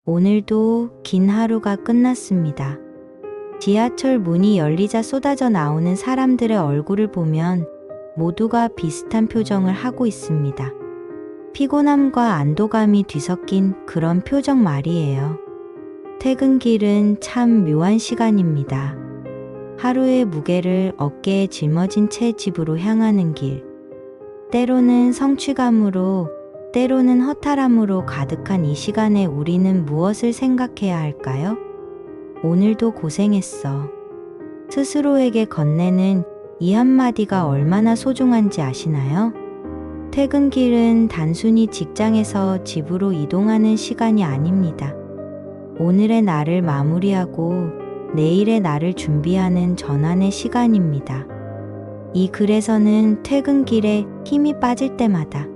오늘도 긴 하루가 끝났습니다. 지하철 문이 열리자 쏟아져 나오는 사람들의 얼굴을 보면 모두가 비슷한 표정을 하고 있습니다. 피곤함과 안도감이 뒤섞인 그런 표정 말이에요. 퇴근길은 참 묘한 시간입니다. 하루의 무게를 어깨에 짊어진 채 집으로 향하는 길. 때로는 성취감으로, 때로는 허탈함으로 가득한 이 시간에 우리는 무엇을 생각해야 할까요? 오늘도 고생했어. 스스로에게 건네는 이 한마디가 얼마나 소중한지 아시나요? 퇴근길은 단순히 직장에서 집으로 이동하는 시간이 아닙니다. 오늘의 날을 마무리하고 내일의 날을 준비하는 전환의 시간입니다. 이 글에서는 퇴근길에 힘이 빠질 때마다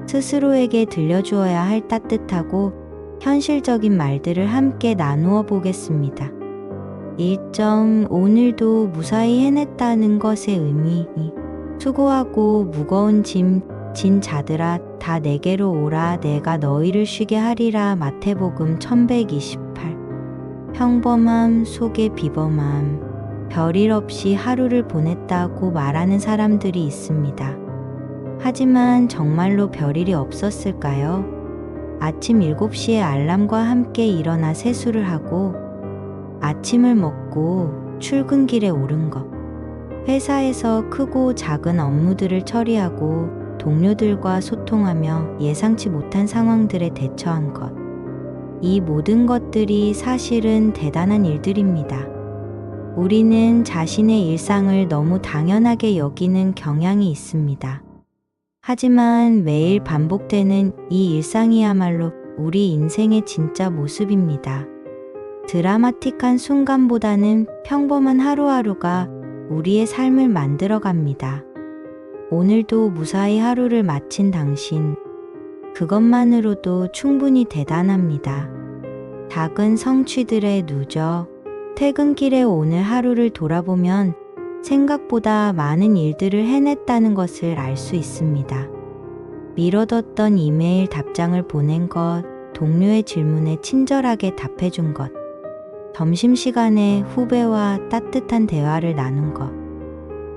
스스로에게 들려주어야 할 따뜻하고 현실적인 말들을 함께 나누어 보겠습니다. 1점 오늘도 무사히 해냈다는 것의 의미. 수고하고 무거운 짐 진 자들아 다 내게로 오라 내가 너희를 쉬게 하리라. 마태복음 1128. 평범함 속에 비범함. 별일 없이 하루를 보냈다고 말하는 사람들이 있습니다. 하지만 정말로 별일이 없었을까요? 아침 7시에 알람과 함께 일어나 세수를 하고 아침을 먹고 출근길에 오른 것. 회사에서 크고 작은 업무들을 처리하고 동료들과 소통하며 예상치 못한 상황들에 대처한 것. 이 모든 것들이 사실은 대단한 일들입니다. 우리는 자신의 일상을 너무 당연하게 여기는 경향이 있습니다. 하지만 매일 반복되는 이 일상이야말로 우리 인생의 진짜 모습입니다. 드라마틱한 순간보다는 평범한 하루하루가 우리의 삶을 만들어갑니다. 오늘도 무사히 하루를 마친 당신, 그것만으로도 충분히 대단합니다. 작은 성취들의 누적, 퇴근길에 오늘 하루를 돌아보면 생각보다 많은 일들을 해냈다는 것을 알 수 있습니다. 미뤄뒀던 이메일 답장을 보낸 것, 동료의 질문에 친절하게 답해준 것, 점심시간에 후배와 따뜻한 대화를 나눈 것.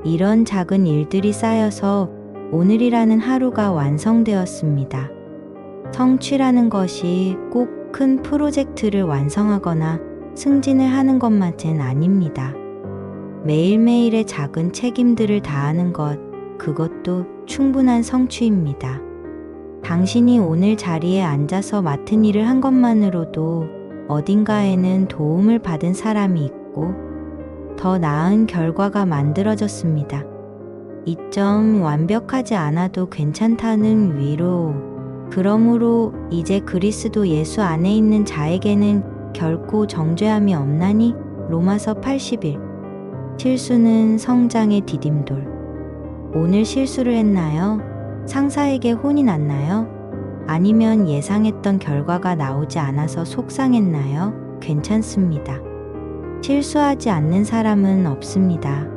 이런 작은 일들이 쌓여서 오늘이라는 하루가 완성되었습니다. 성취라는 것이 꼭 큰 프로젝트를 완성하거나 승진을 하는 것만은 아닙니다. 매일매일의 작은 책임들을 다하는 것, 그것도 충분한 성취입니다. 당신이 오늘 자리에 앉아서 맡은 일을 한 것만으로도 어딘가에는 도움을 받은 사람이 있고 더 나은 결과가 만들어졌습니다. 2점 완벽하지 않아도 괜찮다는 위로. 그러므로 이제 그리스도 예수 안에 있는 자에게는 결코 정죄함이 없나니. 로마서 81. 실수는 성장의 디딤돌. 오늘 실수를 했나요? 상사에게 혼이 났나요? 아니면 예상했던 결과가 나오지 않아서 속상했나요? 괜찮습니다. 실수하지 않는 사람은 없습니다.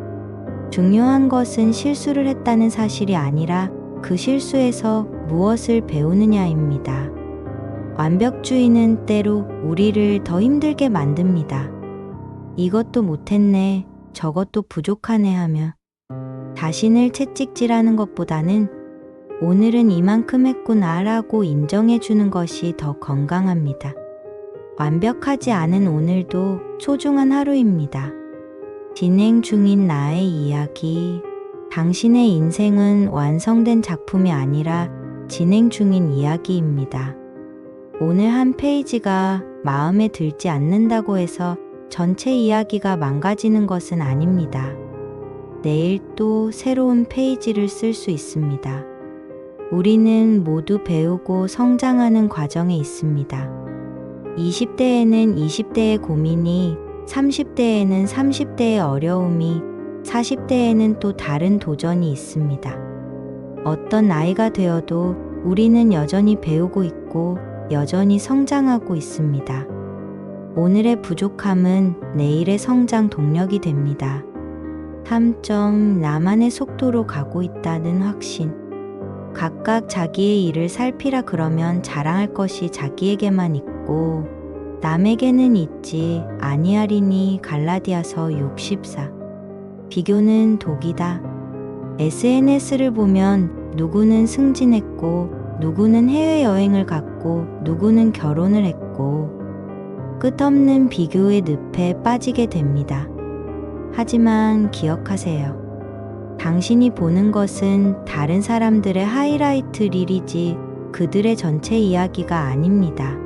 중요한 것은 실수를 했다는 사실이 아니라 그 실수에서 무엇을 배우느냐입니다. 완벽주의는 때로 우리를 더 힘들게 만듭니다. 이것도 못했네, 저것도 부족하네 하며 자신을 채찍질하는 것보다는 오늘은 이만큼 했구나라고 인정해주는 것이 더 건강합니다. 완벽하지 않은 오늘도 소중한 하루입니다. 진행 중인 나의 이야기. 당신의 인생은 완성된 작품이 아니라 진행 중인 이야기입니다. 오늘 한 페이지가 마음에 들지 않는다고 해서 전체 이야기가 망가지는 것은 아닙니다. 내일 또 새로운 페이지를 쓸 수 있습니다. 우리는 모두 배우고 성장하는 과정에 있습니다. 20대에는 20대의 고민이, 30대에는 30대의 어려움이, 40대에는 또 다른 도전이 있습니다. 어떤 나이가 되어도 우리는 여전히 배우고 있고 여전히 성장하고 있습니다. 오늘의 부족함은 내일의 성장 동력이 됩니다. 3점 나만의 속도로 가고 있다는 확신. 각각 자기의 일을 살피라 그러면 자랑할 것이 자기에게만 있고 없고 남에게는 있지 아니하리니 갈라디아서 6:14. 비교는 독이다. SNS를 보면 누구는 승진했고 누구는 해외여행을 갔고 누구는 결혼을 했고 끝없는 비교의 늪에 빠지게 됩니다. 하지만 기억하세요. 당신이 보는 것은 다른 사람들의 하이라이트 릴이지 그들의 전체 이야기가 아닙니다.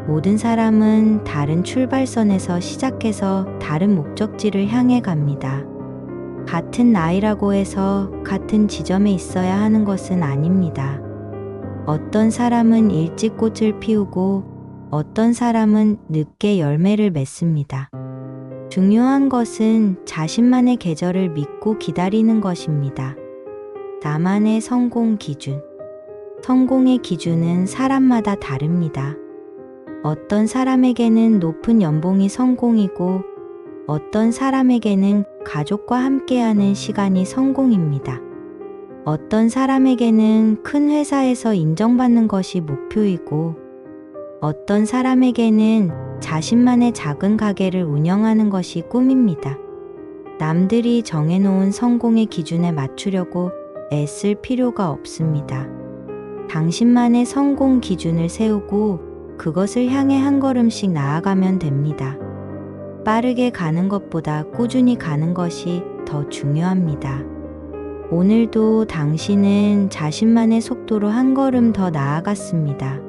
모든 사람은 다른 출발선에서 시작해서 다른 목적지를 향해 갑니다. 같은 나이라고 해서 같은 지점에 있어야 하는 것은 아닙니다. 어떤 사람은 일찍 꽃을 피우고 어떤 사람은 늦게 열매를 맺습니다. 중요한 것은 자신만의 계절을 믿고 기다리는 것입니다. 나만의 성공 기준. 성공의 기준은 사람마다 다릅니다. 어떤 사람에게는 높은 연봉이 성공이고 어떤 사람에게는 가족과 함께하는 시간이 성공입니다. 어떤 사람에게는 큰 회사에서 인정받는 것이 목표이고 어떤 사람에게는 자신만의 작은 가게를 운영하는 것이 꿈입니다. 남들이 정해놓은 성공의 기준에 맞추려고 애쓸 필요가 없습니다. 당신만의 성공 기준을 세우고 그것을 향해 한 걸음씩 나아가면 됩니다. 빠르게 가는 것보다 꾸준히 가는 것이 더 중요합니다. 오늘도 당신은 자신만의 속도로 한 걸음 더 나아갔습니다.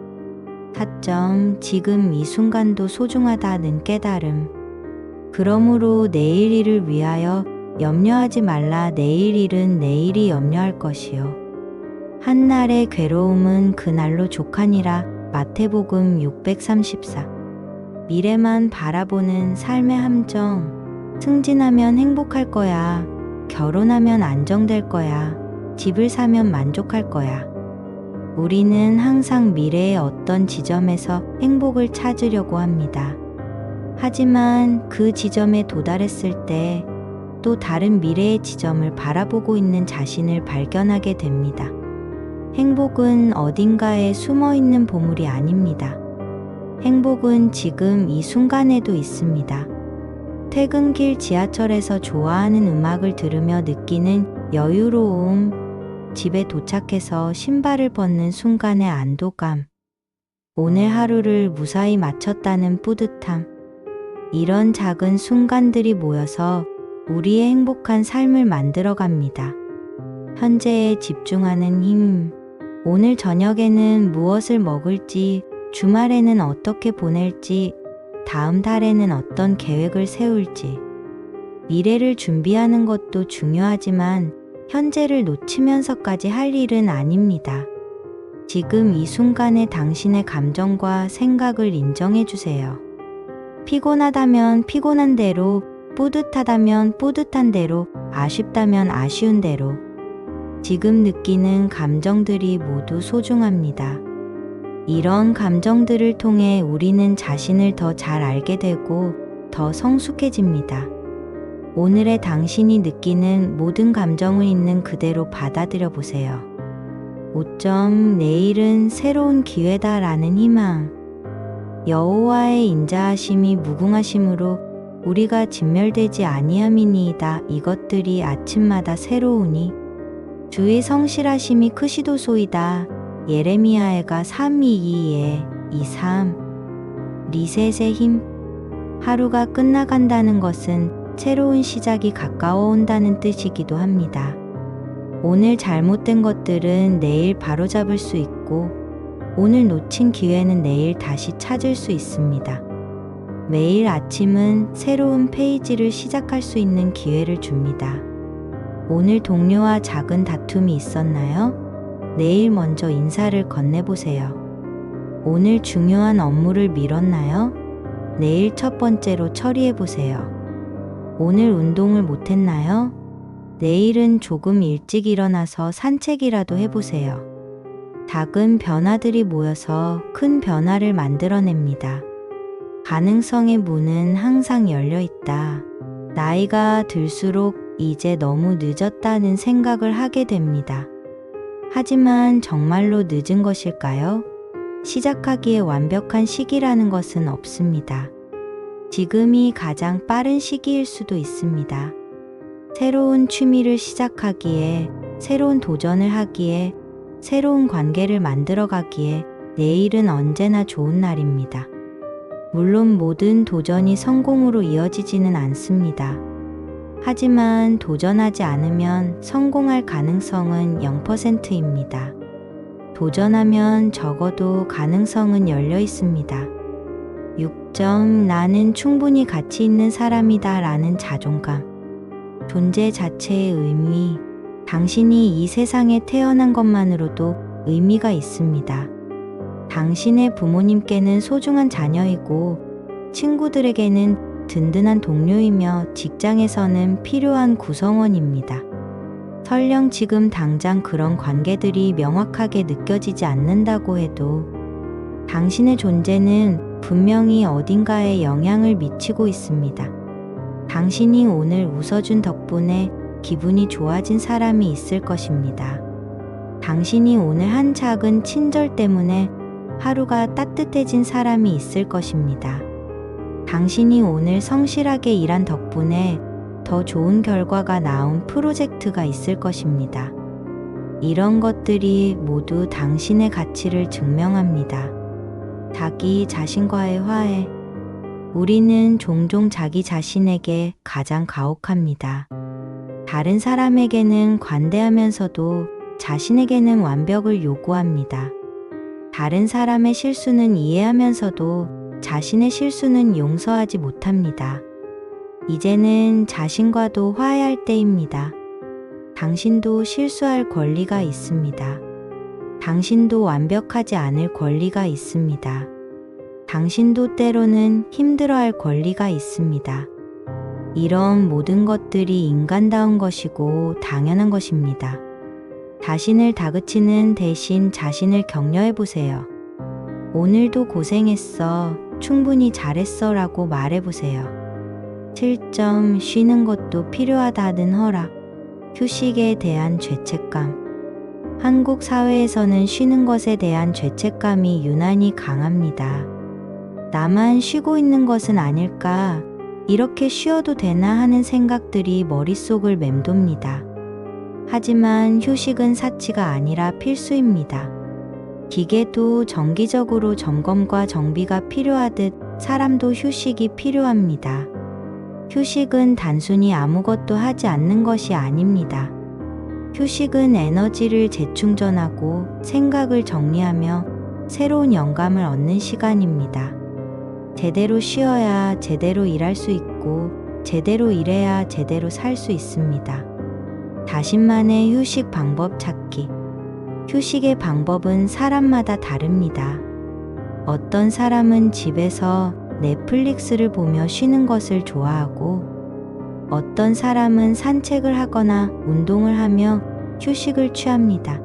타점, 지금 이 순간도 소중하다는 깨달음. 그러므로 내일 일을 위하여 염려하지 말라. 내일 일은 내일이 염려할 것이요. 한날의 괴로움은 그날로 족하니라. 마태복음 634. 미래만 바라보는 삶의 함정. 승진하면 행복할 거야. 결혼하면 안정될 거야. 집을 사면 만족할 거야. 우리는 항상 미래의 어떤 지점에서 행복을 찾으려고 합니다. 하지만 그 지점에 도달했을 때 또 다른 미래의 지점을 바라보고 있는 자신을 발견하게 됩니다. 행복은 어딘가에 숨어 있는 보물이 아닙니다. 행복은 지금 이 순간에도 있습니다. 퇴근길 지하철에서 좋아하는 음악을 들으며 느끼는 여유로움, 집에 도착해서 신발을 벗는 순간의 안도감, 오늘 하루를 무사히 마쳤다는 뿌듯함, 이런 작은 순간들이 모여서 우리의 행복한 삶을 만들어갑니다. 현재에 집중하는 힘, 오늘 저녁에는 무엇을 먹을지, 주말에는 어떻게 보낼지, 다음 달에는 어떤 계획을 세울지. 미래를 준비하는 것도 중요하지만 현재를 놓치면서까지 할 일은 아닙니다. 지금 이 순간의 당신의 감정과 생각을 인정해 주세요. 피곤하다면 피곤한 대로, 뿌듯하다면 뿌듯한 대로, 아쉽다면 아쉬운 대로. 지금 느끼는 감정들이 모두 소중합니다. 이런 감정들을 통해 우리는 자신을 더 잘 알게 되고 더 성숙해집니다. 오늘의 당신이 느끼는 모든 감정을 있는 그대로 받아들여 보세요. 5점 내일은 새로운 기회다라는 희망. 여호와의 인자하심이 무궁하심으로 우리가 진멸되지 아니함이니이다. 이것들이 아침마다 새로우니 주의 성실하심이 크시도소이다. 예레미야해가 3:22에 23. 리셋의 힘. 하루가 끝나간다는 것은 새로운 시작이 가까워 온다는 뜻이기도 합니다. 오늘 잘못된 것들은 내일 바로잡을 수 있고 오늘 놓친 기회는 내일 다시 찾을 수 있습니다. 매일 아침은 새로운 페이지를 시작할 수 있는 기회를 줍니다. 오늘 동료와 작은 다툼이 있었나요? 내일 먼저 인사를 건네보세요. 오늘 중요한 업무를 미뤘나요? 내일 첫 번째로 처리해보세요. 오늘 운동을 못했나요? 내일은 조금 일찍 일어나서 산책이라도 해보세요. 작은 변화들이 모여서 큰 변화를 만들어냅니다. 가능성의 문은 항상 열려 있다. 나이가 들수록 이제 너무 늦었다는 생각을 하게 됩니다. 하지만 정말로 늦은 것일까요? 시작하기에 완벽한 시기라는 것은 없습니다. 지금이 가장 빠른 시기일 수도 있습니다. 새로운 취미를 시작하기에, 새로운 도전을 하기에, 새로운 관계를 만들어가기에 내일은 언제나 좋은 날입니다. 물론 모든 도전이 성공으로 이어지지는 않습니다. 하지만 도전하지 않으면 성공할 가능성은 0%입니다. 도전하면 적어도 가능성은 열려 있습니다. 6점 나는 충분히 가치 있는 사람이다 라는 자존감. 존재 자체의 의미. 당신이 이 세상에 태어난 것만으로도 의미가 있습니다. 당신의 부모님께는 소중한 자녀이고, 친구들에게는 든든한 동료이며 직장에서는 필요한 구성원입니다. 설령 지금 당장 그런 관계들이 명확하게 느껴지지 않는다고 해도 당신의 존재는 분명히 어딘가에 영향을 미치고 있습니다. 당신이 오늘 웃어준 덕분에 기분이 좋아진 사람이 있을 것입니다. 당신이 오늘 한 작은 친절 때문에 하루가 따뜻해진 사람이 있을 것입니다. 당신이 오늘 성실하게 일한 덕분에 더 좋은 결과가 나온 프로젝트가 있을 것입니다. 이런 것들이 모두 당신의 가치를 증명합니다. 자기 자신과의 화해. 우리는 종종 자기 자신에게 가장 가혹합니다. 다른 사람에게는 관대하면서도 자신에게는 완벽을 요구합니다. 다른 사람의 실수는 이해하면서도 자신의 실수는 용서하지 못합니다. 이제는 자신과도 화해할 때입니다. 당신도 실수할 권리가 있습니다. 당신도 완벽하지 않을 권리가 있습니다. 당신도 때로는 힘들어할 권리가 있습니다. 이런 모든 것들이 인간다운 것이고 당연한 것입니다. 자신을 다그치는 대신 자신을 격려해 보세요. 오늘도 고생했어, 충분히 잘했어 라고 말해 보세요. 7점 쉬는 것도 필요하다는 허락. 휴식에 대한 죄책감. 한국 사회에서는 쉬는 것에 대한 죄책감이 유난히 강합니다. 나만 쉬고 있는 것은 아닐까? 이렇게 쉬어도 되나 하는 생각들이 머릿속을 맴돕니다. 하지만 휴식은 사치가 아니라 필수입니다. 기계도 정기적으로 점검과 정비가 필요하듯 사람도 휴식이 필요합니다. 휴식은 단순히 아무것도 하지 않는 것이 아닙니다. 휴식은 에너지를 재충전하고 생각을 정리하며 새로운 영감을 얻는 시간입니다. 제대로 쉬어야 제대로 일할 수 있고, 제대로 일해야 제대로 살 수 있습니다. 자신만의 휴식 방법 찾기. 휴식의 방법은 사람마다 다릅니다. 어떤 사람은 집에서 넷플릭스를 보며 쉬는 것을 좋아하고, 어떤 사람은 산책을 하거나 운동을 하며 휴식을 취합니다.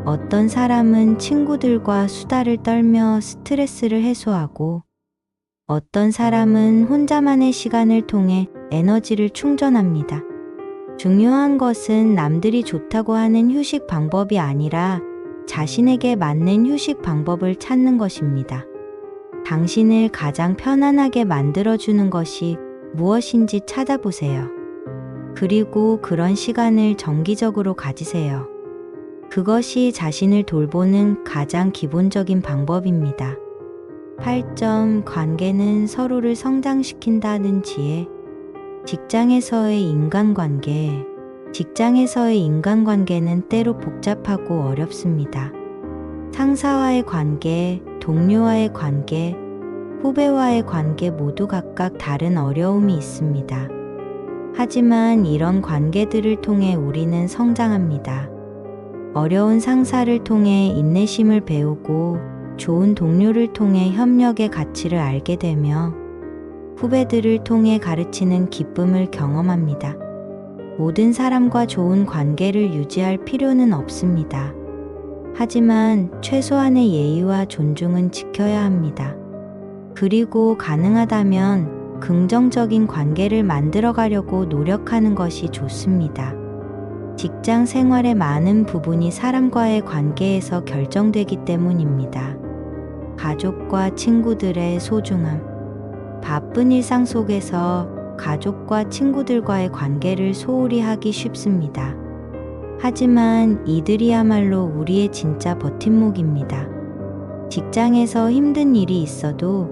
어떤 사람은 친구들과 수다를 떨며 스트레스를 해소하고, 어떤 사람은 혼자만의 시간을 통해 에너지를 충전합니다. 중요한 것은 남들이 좋다고 하는 휴식 방법이 아니라 자신에게 맞는 휴식 방법을 찾는 것입니다. 당신을 가장 편안하게 만들어주는 것이 무엇인지 찾아보세요. 그리고 그런 시간을 정기적으로 가지세요. 그것이 자신을 돌보는 가장 기본적인 방법입니다. 8점 관계는 서로를 성장시킨다는 지혜. 직장에서의 인간관계. 직장에서의 인간관계는 때로 복잡하고 어렵습니다. 상사와의 관계, 동료와의 관계, 후배와의 관계 모두 각각 다른 어려움이 있습니다. 하지만 이런 관계들을 통해 우리는 성장합니다. 어려운 상사를 통해 인내심을 배우고, 좋은 동료를 통해 협력의 가치를 알게 되며, 후배들을 통해 가르치는 기쁨을 경험합니다. 모든 사람과 좋은 관계를 유지할 필요는 없습니다. 하지만 최소한의 예의와 존중은 지켜야 합니다. 그리고 가능하다면 긍정적인 관계를 만들어가려고 노력하는 것이 좋습니다. 직장 생활의 많은 부분이 사람과의 관계에서 결정되기 때문입니다. 가족과 친구들의 소중함. 바쁜 일상 속에서 가족과 친구들과의 관계를 소홀히 하기 쉽습니다. 하지만 이들이야말로 우리의 진짜 버팀목입니다. 직장에서 힘든 일이 있어도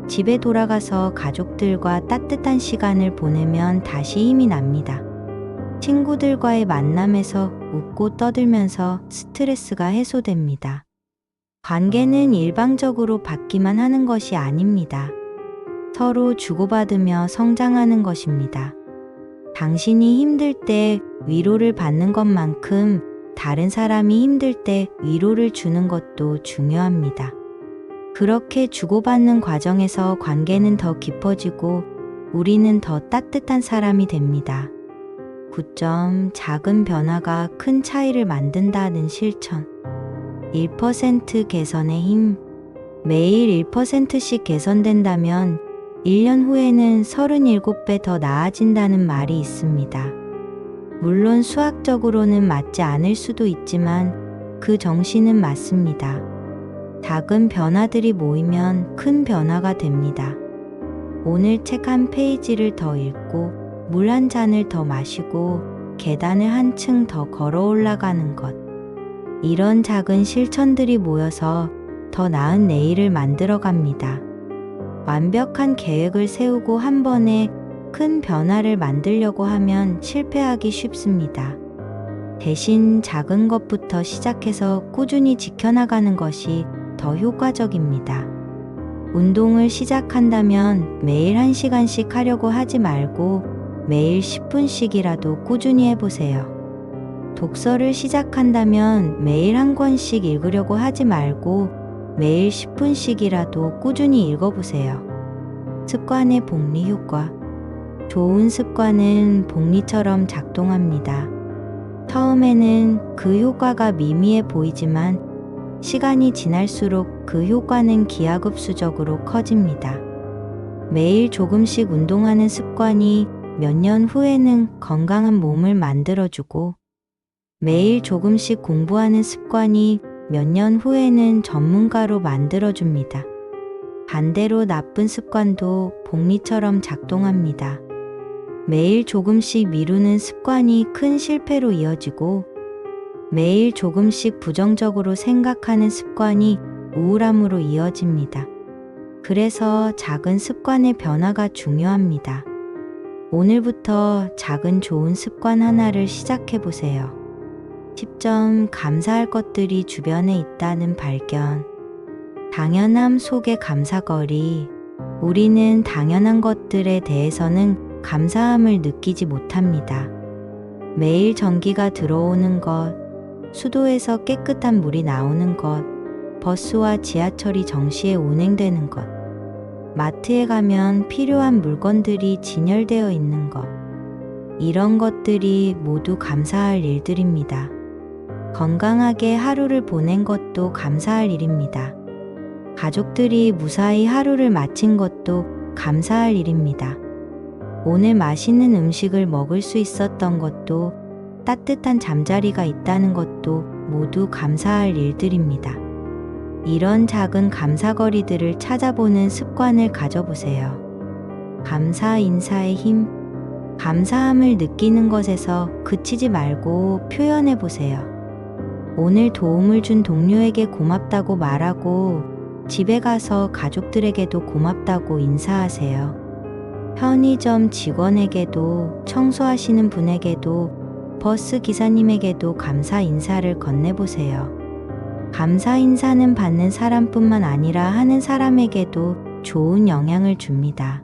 집에 돌아가서 가족들과 따뜻한 시간을 보내면 다시 힘이 납니다. 친구들과의 만남에서 웃고 떠들면서 스트레스가 해소됩니다. 관계는 일방적으로 받기만 하는 것이 아닙니다. 서로 주고받으며 성장하는 것입니다. 당신이 힘들 때 위로를 받는 것만큼 다른 사람이 힘들 때 위로를 주는 것도 중요합니다. 그렇게 주고받는 과정에서 관계는 더 깊어지고 우리는 더 따뜻한 사람이 됩니다. 9점 작은 변화가 큰 차이를 만든다는 실천. 1% 개선의 힘. 매일 1%씩 개선된다면 1년 후에는 37배 더 나아진다는 말이 있습니다. 물론 수학적으로는 맞지 않을 수도 있지만 그 정신은 맞습니다. 작은 변화들이 모이면 큰 변화가 됩니다. 오늘 책 한 페이지를 더 읽고 물 한 잔을 더 마시고 계단을 한층 더 걸어 올라가는 것. 이런 작은 실천들이 모여서 더 나은 내일을 만들어 갑니다. 완벽한 계획을 세우고 한 번에 큰 변화를 만들려고 하면 실패하기 쉽습니다. 대신 작은 것부터 시작해서 꾸준히 지켜나가는 것이 더 효과적입니다. 운동을 시작한다면 매일 1시간씩 하려고 하지 말고 매일 10분씩이라도 꾸준히 해보세요. 독서를 시작한다면 매일 한 권씩 읽으려고 하지 말고 매일 10분씩이라도 꾸준히 읽어보세요. 습관의 복리 효과. 좋은 습관은 복리처럼 작동합니다. 처음에는 그 효과가 미미해 보이지만 시간이 지날수록 그 효과는 기하급수적으로 커집니다. 매일 조금씩 운동하는 습관이 몇 년 후에는 건강한 몸을 만들어주고 매일 조금씩 공부하는 습관이 몇 년 후에는 전문가로 만들어줍니다. 반대로 나쁜 습관도 복리처럼 작동합니다. 매일 조금씩 미루는 습관이 큰 실패로 이어지고 매일 조금씩 부정적으로 생각하는 습관이 우울함으로 이어집니다. 그래서 작은 습관의 변화가 중요합니다. 오늘부터 작은 좋은 습관 하나를 시작해 보세요. 10점 감사할 것들이 주변에 있다는 발견. 당연함 속의 감사거리. 우리는 당연한 것들에 대해서는 감사함을 느끼지 못합니다. 매일 전기가 들어오는 것, 수도에서 깨끗한 물이 나오는 것, 버스와 지하철이 정시에 운행되는 것, 마트에 가면 필요한 물건들이 진열되어 있는 것, 이런 것들이 모두 감사할 일들입니다. 건강하게 하루를 보낸 것도 감사할 일입니다. 가족들이 무사히 하루를 마친 것도 감사할 일입니다. 오늘 맛있는 음식을 먹을 수 있었던 것도 따뜻한 잠자리가 있다는 것도 모두 감사할 일들입니다. 이런 작은 감사거리들을 찾아보는 습관을 가져보세요. 감사 인사의 힘. 감사함을 느끼는 것에서 그치지 말고 표현해 보세요. 오늘 도움을 준 동료에게 고맙다고 말하고 집에 가서 가족들에게도 고맙다고 인사하세요. 편의점 직원에게도 청소하시는 분에게도 버스 기사님에게도 감사 인사를 건네보세요. 감사 인사는 받는 사람뿐만 아니라 하는 사람에게도 좋은 영향을 줍니다.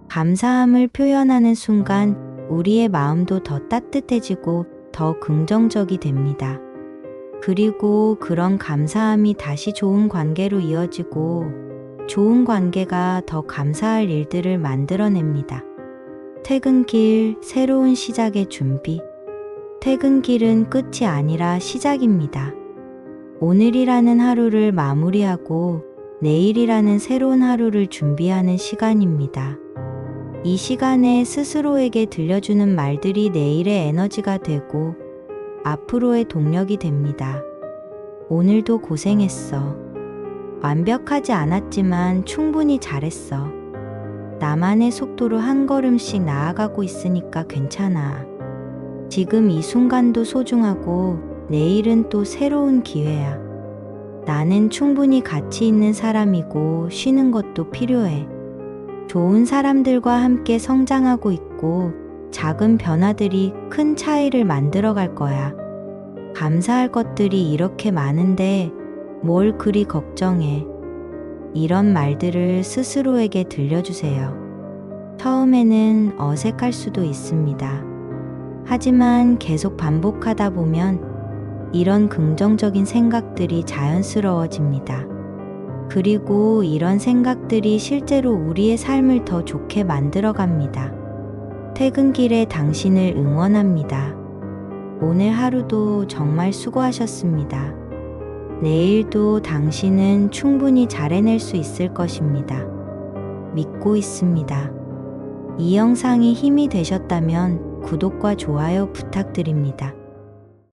감사함을 표현하는 순간 우리의 마음도 더 따뜻해지고 더 긍정적이 됩니다. 그리고 그런 감사함이 다시 좋은 관계로 이어지고 좋은 관계가 더 감사할 일들을 만들어냅니다. 퇴근길, 새로운 시작의 준비. 퇴근길은 끝이 아니라 시작입니다. 오늘이라는 하루를 마무리하고 내일이라는 새로운 하루를 준비하는 시간입니다. 이 시간에 스스로에게 들려주는 말들이 내일의 에너지가 되고 앞으로의 동력이 됩니다. 오늘도 고생했어. 완벽하지 않았지만 충분히 잘했어. 나만의 속도로 한 걸음씩 나아가고 있으니까 괜찮아. 지금 이 순간도 소중하고 내일은 또 새로운 기회야. 나는 충분히 가치 있는 사람이고 쉬는 것도 필요해. 좋은 사람들과 함께 성장하고 있고 작은 변화들이 큰 차이를 만들어 갈 거야. 감사할 것들이 이렇게 많은데 뭘 그리 걱정해. 이런 말들을 스스로에게 들려주세요. 처음에는 어색할 수도 있습니다. 하지만 계속 반복하다 보면 이런 긍정적인 생각들이 자연스러워집니다. 그리고 이런 생각들이 실제로 우리의 삶을 더 좋게 만들어 갑니다. 퇴근길에 당신을 응원합니다. 오늘 하루도 정말 수고하셨습니다. 내일도 당신은 충분히 잘 해낼 수 있을 것입니다. 믿고 있습니다. 이 영상이 힘이 되셨다면 구독과 좋아요 부탁드립니다.